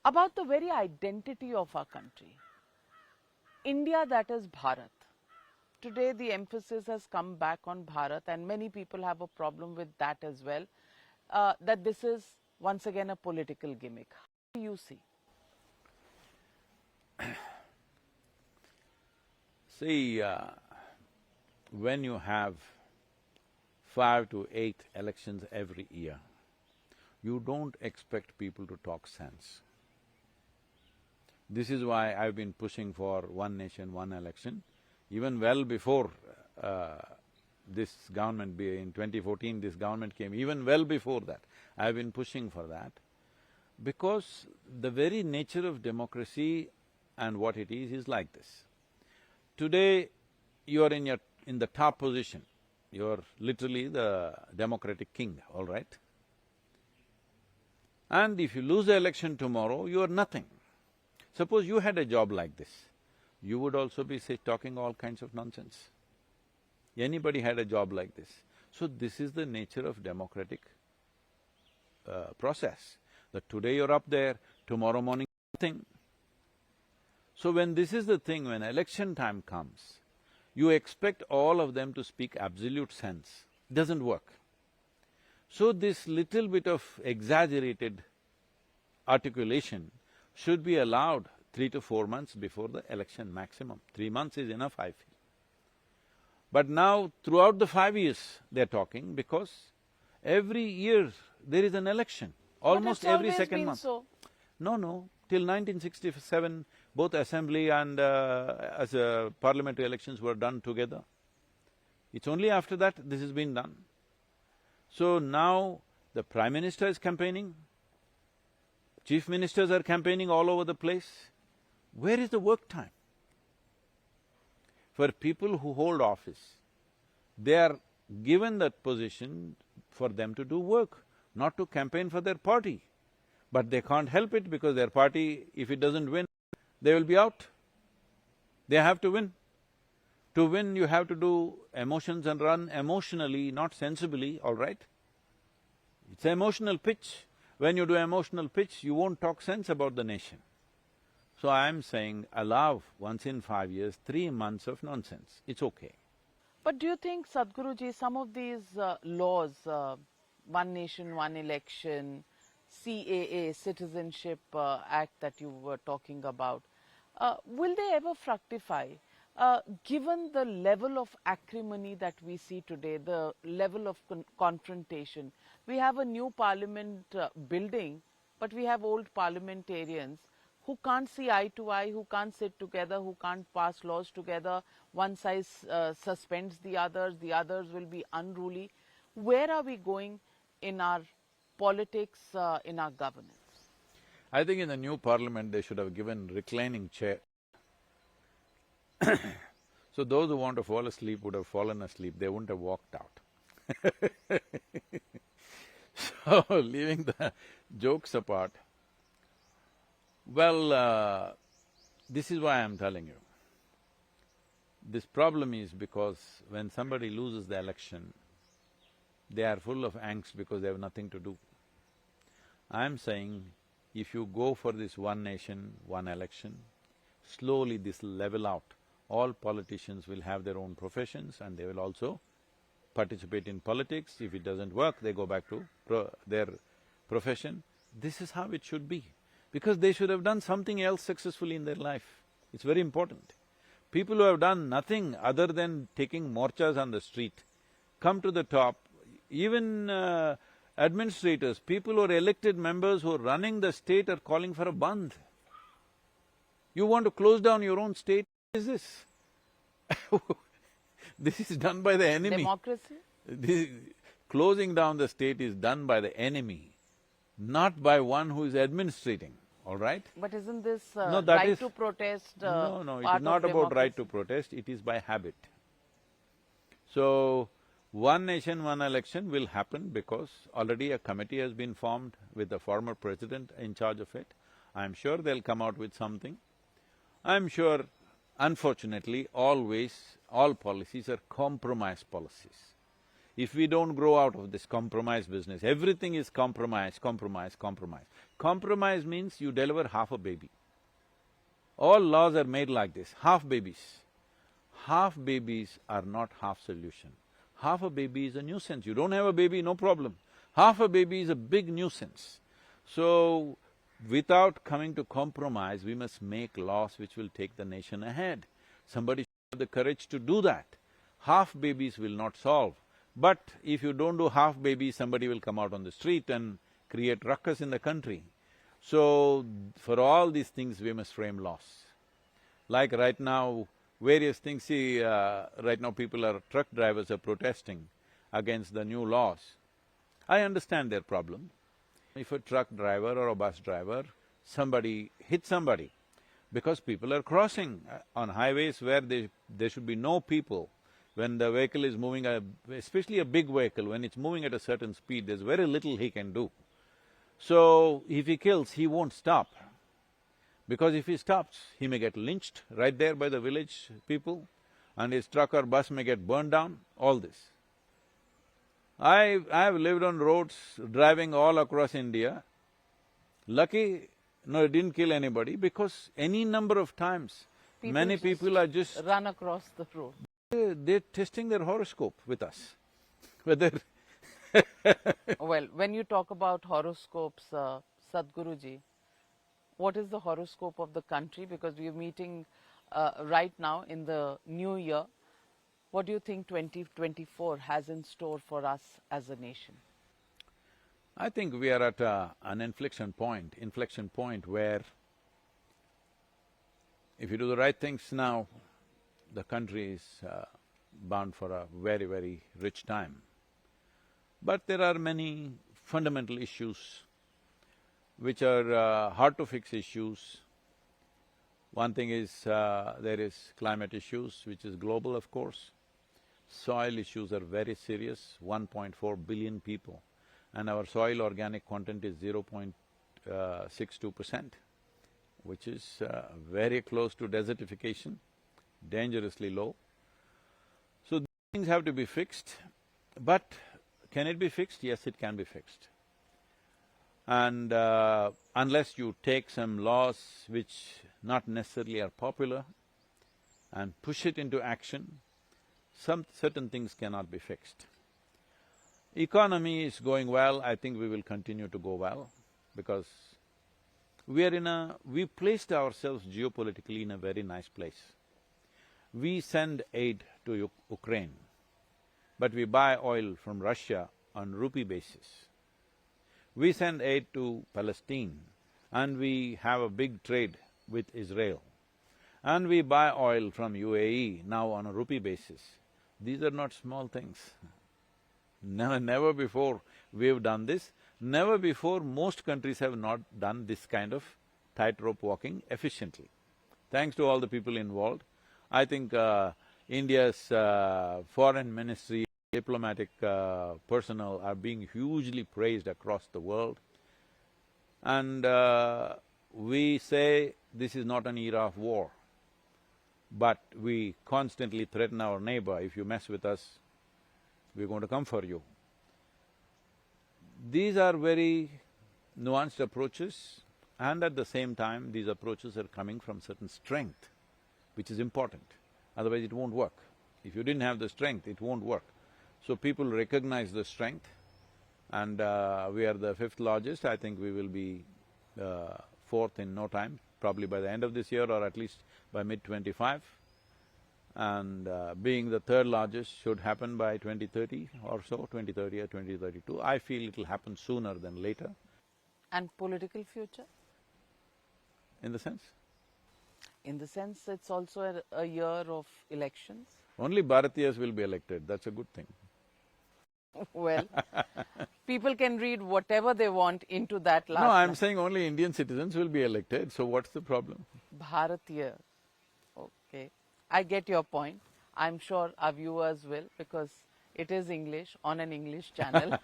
about the very identity of our country. India, that is Bharat. Today the emphasis has come back on Bharat, and many people have a problem with that as well, that this is once again a political gimmick. How do you see? See, when you have 5 to 8 elections every year, you don't expect people to talk sense. This is why I've been pushing for one nation, one election, even well before this government in 2014 this government came, even well before that, I've been pushing for that, because the very nature of democracy and what it is like this. Today, you're in the top position, you're literally the democratic king, all right? And if you lose the election tomorrow, you are nothing. Suppose you had a job like this, you would also be, say, talking all kinds of nonsense. Anybody had a job like this. So this is the nature of democratic process, that today you're up there, tomorrow morning nothing. So when this is the thing, when election time comes, you expect all of them to speak absolute sense. Doesn't work. So this little bit of exaggerated articulation should be allowed 3 to 4 months before the election maximum. 3 months is enough, I feel. But now, throughout the 5 years, they're talking because every year there is an election, almost every second month. So. No, till 1967, both assembly and as parliamentary elections were done together. It's only after that this has been done. So now the Prime Minister is campaigning, Chief Ministers are campaigning all over the place. Where is the work time? For people who hold office, they are given that position for them to do work, not to campaign for their party. But they can't help it because their party, if it doesn't win, they will be out. They have to win. To win, you have to do emotions and run emotionally, not sensibly, all right? It's an emotional pitch. When you do emotional pitch, you won't talk sense about the nation. So I'm saying allow once in 5 years, 3 months of nonsense, it's okay. But do you think, Sadhguruji, some of these laws, One Nation, One Election, CAA, Citizenship Act that you were talking about, will they ever fructify? Given the level of acrimony that we see today, the level of confrontation, we have a new parliament building, but we have old parliamentarians who can't see eye to eye, who can't sit together, who can't pass laws together. One side suspends the others will be unruly. Where are we going in our politics, in our governance? I think in the new parliament they should have given reclining chair. So those who want to fall asleep would have fallen asleep, they wouldn't have walked out. So, leaving the jokes apart, well, this is why I'm telling you. This problem is because when somebody loses the election, they are full of angst because they have nothing to do. I'm saying, if you go for this one nation, one election, slowly this will level out. All politicians will have their own professions and they will also participate in politics. If it doesn't work, they go back to their profession. This is how it should be, because they should have done something else successfully in their life. It's very important. People who have done nothing other than taking morchas on the street come to the top. Even administrators, people who are elected members who are running the state are calling for a bandh. You want to close down your own state? What is this? This is done by the enemy. Democracy? Closing down the state is done by the enemy, not by one who is administrating, all right? But isn't this No, right to protest No, it part is not of about right democracy? to protest, it is by habit. So, one nation, one election will happen because already a committee has been formed with the former president in charge of it. I'm sure they'll come out with something. I'm sure, unfortunately, always, all policies are compromise policies. if we don't grow out of this compromise business, everything is compromise, compromise, compromise. Compromise means you deliver half a baby. All laws are made like this, half babies. Half babies are not half solution. Half a baby is a nuisance. You don't have a baby, no problem. Half a baby is a big nuisance. So, without coming to compromise, we must make laws which will take the nation ahead. Somebody should have the courage to do that. Half babies will not solve. But if you don't do half babies, somebody will come out on the street and create ruckus in the country. So, for all these things, we must frame laws. Like right now, various things, see, right now truck drivers are protesting against the new laws. I understand their problem. If a truck driver or a bus driver, somebody hits somebody, because people are crossing on highways where there should be no people. When the vehicle is moving, especially a big vehicle, when it's moving at a certain speed, there's very little he can do. So, if he kills, he won't stop. Because if he stops, he may get lynched right there by the village people, and his truck or bus may get burned down, all this. I've lived on roads, driving all across India. Lucky, no, it didn't kill anybody, because any number of times, many people are just… run across the road. They're testing their horoscope with us, whether… Well, when you talk about horoscopes, Sadhguruji, what is the horoscope of the country? Because we are meeting right now in the new year. What do you think 2024 has in store for us as a nation? I think we are at an inflection point where if you do the right things now, the country is bound for a very, very rich time. But there are many fundamental issues which are hard to fix issues. One thing is, there is climate issues, which is global, of course. Soil issues are very serious, 1.4 billion people, and our soil organic content is 0.62%, which is very close to desertification, dangerously low. So these things have to be fixed, but can it be fixed? Yes, it can be fixed. And unless you take some laws which not necessarily are popular and push it into action, some certain things cannot be fixed. Economy is going well, I think we will continue to go well, because we placed ourselves geopolitically in a very nice place. We send aid to Ukraine, but we buy oil from Russia on rupee basis. We send aid to Palestine, and we have a big trade with Israel. And we buy oil from UAE now on a rupee basis. These are not small things. Never before we've done this. Never before most countries have not done this kind of tightrope walking efficiently. Thanks to all the people involved. I think India's foreign ministry, diplomatic personnel are being hugely praised across the world. And we say this is not an era of war, but we constantly threaten our neighbor, if you mess with us, we're going to come for you. These are very nuanced approaches, and at the same time, these approaches are coming from certain strength, which is important, otherwise it won't work. If you didn't have the strength, it won't work. So people recognize the strength, and we are the fifth largest. I think we will be fourth in no time, probably by the end of this year or at least by mid-25. And being the third largest should happen by 2030 or so, 2030 or 2032. I feel it'll happen sooner than later. And political future? In the sense? In the sense it's also a year of elections? Only Bharatiyas will be elected, that's a good thing. Well, people can read whatever they want into that last… No, I'm saying only Indian citizens will be elected, so what's the problem? Bharatiya, okay. I get your point. I'm sure our viewers will, because it is English on an English channel.